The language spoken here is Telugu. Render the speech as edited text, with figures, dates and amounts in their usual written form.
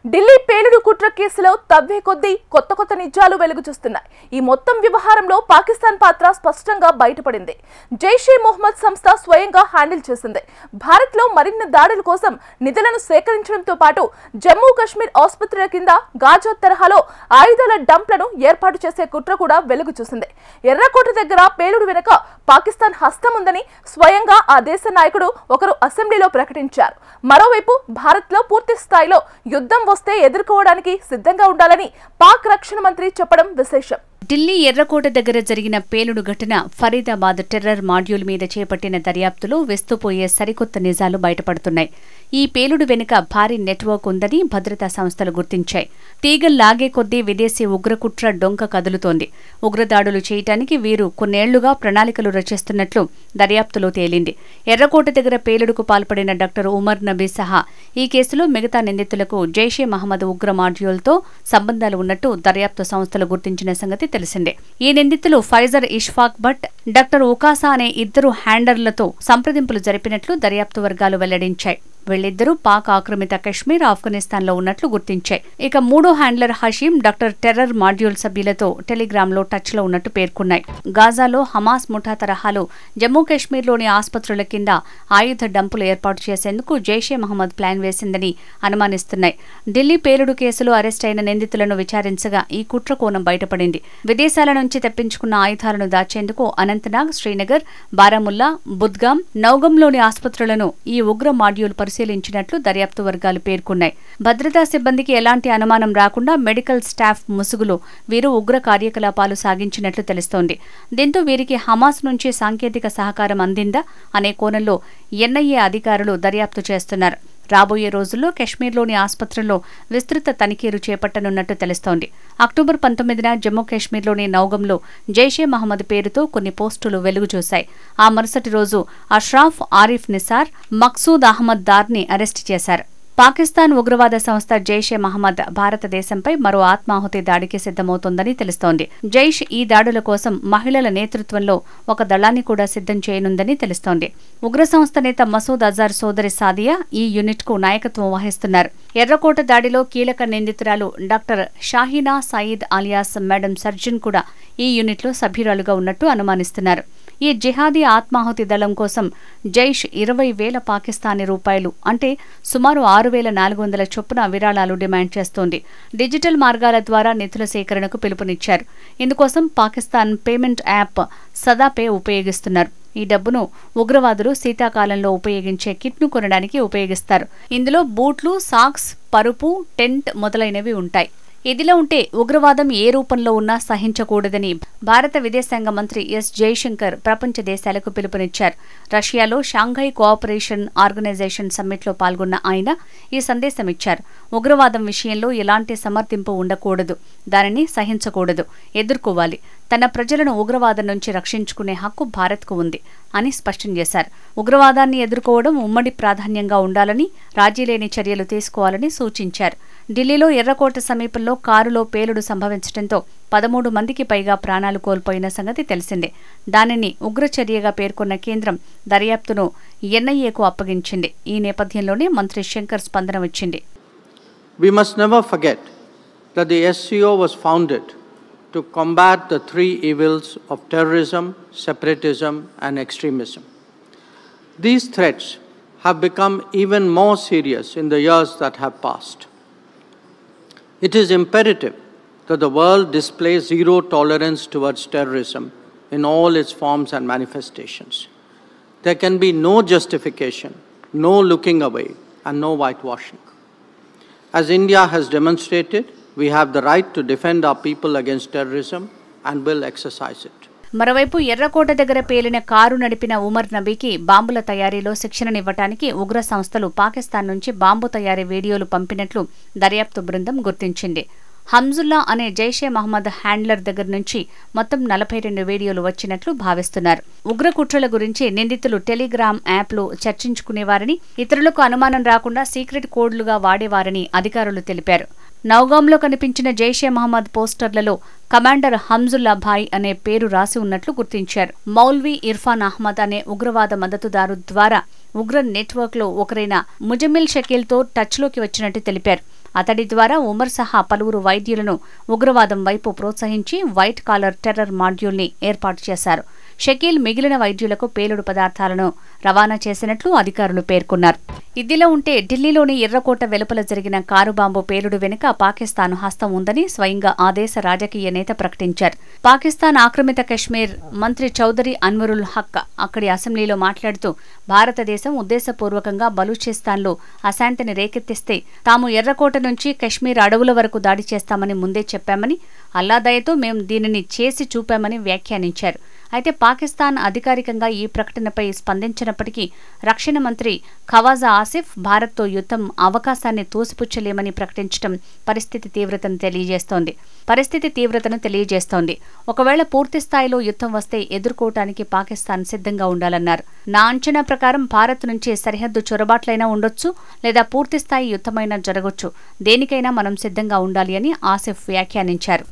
ఢిల్లీ పేలుడు కుట్ర కేసులో తవ్వే కొద్దీ కొత్త నిజాలు వెలుగు చూస్తున్నాయి. ఈ మొత్తం వ్యవహారంలో పాకిస్తాన్ పాత్ర స్పష్టంగా బయటపడింది. జైషే మొహమ్మద్ సంస్థ స్వయంగా హ్యాండిల్ చేసింది. భారత్లో మరిన్ని దాడుల కోసం నిధులను సేకరించడంతో పాటు జమ్మూ కాశ్మీర్ ఆసుపత్రుల కింద గాజా తరహాలో ఆయుధాల డంప్లను ఏర్పాటు చేసే కుట్ర కూడా వెలుగు చూసింది. ఎర్రకోట దగ్గర పేలుడు వెనుక పాకిస్తాన్ హస్తం ఉందని స్వయంగా ఆ దేశ నాయకుడు ఒకరు అసెంబ్లీలో ప్రకటించారు. మరోవైపు భారత్లో పూర్తి స్థాయిలో యుద్ధం వస్తే ఎదుర్కోవడానికి సిద్ధంగా ఉండాలని పాక్ రక్షణ మంత్రి చెప్పడం విశేషం. ఢిల్లీ ఎర్రకోట దగ్గర జరిగిన పేలుడు ఘటన ఫరీదాబాద్ టెర్రర్ మాడ్యూల్ మీద చేపట్టిన దర్యాప్తులో వెస్తుపోయే సరికొత్త నిజాలు బయటపడుతున్నాయి. ఈ పేలుడు వెనుక భారీ నెట్వర్క్ ఉందని భద్రతా సంస్థలు గుర్తించాయి. తీగల్లాగే కొద్దీ విదేశీ ఉగ్రకుట్ర డొంక కదులుతోంది. ఉగ్రదాడులు చేయటానికి వీరు కొన్నేళ్లుగా ప్రణాళికలు రచిస్తున్నట్లు దర్యాప్తులో తేలింది. ఎర్రకోట దగ్గర పేలుడుకు పాల్పడిన డాక్టర్ ఉమర్ నబీ సహా ఈ కేసులో మిగతా నిందితులకు జైషే మహమ్మద్ ఉగ్ర మాడ్యూల్తో సంబంధాలు ఉన్నట్టు దర్యాప్తు సంస్థలు గుర్తించిన సంగతి తెలిసిందే. ఈ నిందితులు ఫైజర్ ఇష్ఫాక్ భట్, డాక్టర్ ఉకాసా అనే ఇద్దరు హ్యాండర్లతో సంప్రదింపులు జరిపినట్లు దర్యాప్తు వర్గాలు వెల్లడించాయి. వీళ్ళిద్దరూ పాక్ ఆక్రమిత కశ్మీర్, ఆఫ్ఘనిస్తాన్లో ఉన్నట్లు గుర్తించాయి. ఇక మూడో handler Hashim doctor terror module సభ్యులతో టెలిగ్రామ్లో టచ్లో ఉన్నట్టు పేర్కొన్నాయి. గాజాలో హమాస్ ముఠా తరహాలో జమ్మూ కాశ్మీర్లోని ఆసుపత్రుల కింద ఆయుధ డంపులు ఏర్పాటు చేసేందుకు జైషే మహమ్మద్ ప్లాన్ వేసిందని అనుమానిస్తున్నాయి. ఢిల్లీ పేలుడు కేసులో అరెస్ట్ అయిన నిందితులను విచారించగా ఈ కుట్ర కోణం బయటపడింది. విదేశాల నుంచి తెప్పించుకున్న ఆయుధాలను దాచేందుకు అనంతనాగ్, శ్రీనగర్, బారాముల్లా, బుద్గాం, నౌగంలోని ఆసుపత్రులను ఈ ఉగ్ర మాడ్యూల్ పరిశీలించినట్లు దర్యాప్తు వర్గాలు పేర్కొన్నాయి. భద్రతా సిబ్బందికి ఎలాంటి అనుమానం రాకుండా మెడికల్ స్టాఫ్ ముసుగులో వీరు ఉగ్ర కార్యకలాపాలు సాగించినట్లు తెలుస్తోంది. దీంతో వీరికి హమాస్ నుంచి సాంకేతిక సహకారం అందిందా అనే కోణంలో ఎన్ఐఏ అధికారులు దర్యాప్తు చేస్తున్నారు. రాబోయే రోజుల్లో కశ్మీర్లోని ఆసుపత్రుల్లో విస్తృత తనిఖీలు చేపట్టనున్నట్టు తెలుస్తోంది. అక్టోబర్ 19న జమ్మూ కాశ్మీర్లోని నౌగంలో జైషే మహమ్మద్ పేరుతో కొన్ని పోస్టులు వెలుగుచూశాయి. ఆ మరుసటి రోజు అష్రాఫ్, ఆరిఫ్ నిసార్, మక్సూద్ అహ్మద్ దార్ని అరెస్టు చేశారు. పాకిస్తాన్ ఉగ్రవాద సంస్థ జైషే మహమ్మద్ భారతదేశంపై మరో ఆత్మాహుతి దాడికి సిద్ధమవుతోందని తెలుస్తోంది. జైష్ ఈ దాడుల కోసం మహిళల నేతృత్వంలో ఒక దళాన్ని కూడా సిద్ధం చేయనుందని తెలుస్తోంది. ఉగ్ర సంస్థ నేత మసూద్ అజార్ సోదరి సాదియా ఈ యూనిట్కు నాయకత్వం వహిస్తున్నారు. ఎర్రకోట దాడిలో కీలక నిందితురాలు doctor Shaheena Saeed alias madam surgeon కూడా ఈ యూనిట్లో సభ్యురాలుగా ఉన్నట్టు అనుమానిస్తున్నారు. ఈ జిహాదీ ఆత్మాహుతి దళం కోసం జైష్ 20,000 పాకిస్తానీ రూపాయలు అంటే సుమారు 6,400 చొప్పున విరాళాలు డిమాండ్ చేస్తోంది. డిజిటల్ మార్గాల ద్వారా నిధుల సేకరణకు పిలుపునిచ్చారు. ఇందుకోసం పాకిస్తాన్ పేమెంట్ యాప్ సదాపే ఉపయోగిస్తున్నారు. ఈ డబ్బును ఉగ్రవాదులు శీతాకాలంలో ఉపయోగించే కిట్ను కొనడానికి ఉపయోగిస్తారు. ఇందులో బూట్లు, సాక్స్, పరుపు, టెంట్ మొదలైనవి ఉంటాయి. ఇదిలా ఉంటే ఉగ్రవాదం ఏ రూపంలో ఉన్నా సహించకూడదని భారత విదేశాంగ మంత్రి ఎస్ జైశంకర్ ప్రపంచ దేశాలకు పిలుపునిచ్చారు. రష్యాలో షాంఘై కోఆపరేషన్ ఆర్గనైజేషన్ సమ్మిట్లో పాల్గొన్న ఆయన ఈ సందేశం ఇచ్చారు. ఉగ్రవాదం విషయంలో ఎలాంటి సమర్థింపు ఉండకూడదు, దానిని సహించకూడదు, ఎదుర్కోవాలి. తన ప్రజలను ఉగ్రవాదం నుంచి రక్షించుకునే హక్కు భారత్కు ఉంది అని స్పష్టం చేశారు. ఉగ్రవాదాన్ని ఎదుర్కోవడం ఉమ్మడి ప్రాధాన్యంగా ఉండాలని, రాజీలేని చర్యలు తీసుకోవాలని సూచించారు. ఢిల్లీలో ఎర్రకోట సమీపంలో కారులో పేలుడు సంభవించడంతో 13 మందికి పైగా ప్రాణాలు కోల్పోయిన సంగతి తెలిసిందే. దానిని ఉగ్రచర్యగా పేర్కొన్న కేంద్రం దర్యాప్తును ఎన్ఐఏకు అప్పగించింది. ఈ నేపథ్యంలోనే మంత్రి శంకర్ స్పందన వచ్చింది. We must never forget that the SCO was founded to combat the three evils of terrorism, separatism, and extremism. These threats have become even more serious in the years that have passed. It is imperative that the world display zero tolerance towards terrorism in all its forms and manifestations. There can be no justification, no looking away, and no whitewashing. As India has demonstrated, we have the right to defend our people against terrorism and will exercise it. మరోవైపు ఎర్రకోట దగ్గర పేలిన కారు నడిపిన ఉమర్ నబీకి బాంబుల తయారీలో శిక్షణనివ్వటానికి ఉగ్ర సంస్థలు పాకిస్తాన్ నుంచి బాంబు తయారీ వీడియోలు పంపినట్లు దర్యాప్తు బృందం గుర్తించింది. హంజుల్లా అనే జైషే మహమ్మద్ హ్యాండ్లర్ దగ్గర నుంచి మొత్తం 42 వీడియోలు వచ్చినట్లు భావిస్తున్నారు. ఉగ్రకుట్రల గురించి నిందితులు టెలిగ్రామ్ యాప్లు చర్చించుకునేవారని, ఇతరులకు అనుమానం రాకుండా సీక్రెట్ కోడ్లుగా వాడేవారని అధికారులు తెలిపారు. నౌగాంలో కనిపించిన జైషే మహమ్మద్ పోస్టర్లలో కమాండర్ హంజుల్లా భాయ్ అనే పేరు రాసి ఉన్నట్లు గుర్తించారు. మౌల్వీ ఇర్ఫాన్ అహ్మద్ అనే ఉగ్రవాద మద్దతుదారు ద్వారా ఉగ్ర నెట్వర్క్లో ఒకరైన ముజమిల్ షకీల్తో టచ్లోకి వచ్చినట్టు తెలిపారు. అతడి ద్వారా ఉమర్ సహా పలువురు వైద్యులను ఉగ్రవాదం వైపు ప్రోత్సహించి వైట్ కాలర్ టెర్రర్ మాడ్యూల్ని ఏర్పాటు చేశారు. షకీల్ మిగిలిన వైద్యులకు పేలుడు పదార్థాలను రవాణా చేసినట్లు అధికారులు పేర్కొన్నారు. ఇదిలా ఉంటే ఢిల్లీలోని ఎర్రకోట వెలుపల జరిగిన కారు బాంబు పేలుడు వెనుక పాకిస్తాన్ హస్తం ఉందని స్వయంగా ఆ దేశ రాజకీయ నేత ప్రకటించారు. పాకిస్తాన్ ఆక్రమిత కశ్మీర్ మంత్రి చౌదరి అన్వరుల్ హక్ అక్కడి అసెంబ్లీలో మాట్లాడుతూ భారతదేశం ఉద్దేశపూర్వకంగా బలూచిస్తాన్లో అశాంతిని రేకెత్తిస్తే తాము ఎర్రకోట నుంచి కశ్మీర్ అడవుల వరకు దాడి చేస్తామని ముందే చెప్పామని, అల్లా దయతో మేం దీనిని చేసి చూపామని వ్యాఖ్యానించారు. అయితే పాకిస్తాన్ అధికారికంగా ఈ ప్రకటనపై స్పందించినప్పటికీ రక్షణ మంత్రి ఖవాజా ఆసిఫ్ భారత్తో యుద్ధం అవకాశాన్ని తోసిపుచ్చలేమని ప్రకటించడం పరిస్థితి తీవ్రతను తెలియజేస్తోంది. ఒకవేళ పూర్తి స్థాయిలో యుద్ధం వస్తే ఎదుర్కోవటానికి పాకిస్తాన్ సిద్ధంగా ఉండాలన్నారు. నా అంచనా ప్రకారం భారత్ నుంచి సరిహద్దు చొరబాట్లైనా ఉండొచ్చు, లేదా పూర్తిస్థాయి యుద్ధమైనా జరగొచ్చు. దేనికైనా మనం సిద్ధంగా ఉండాలి అని ఆసిఫ్ వ్యాఖ్యానించారు.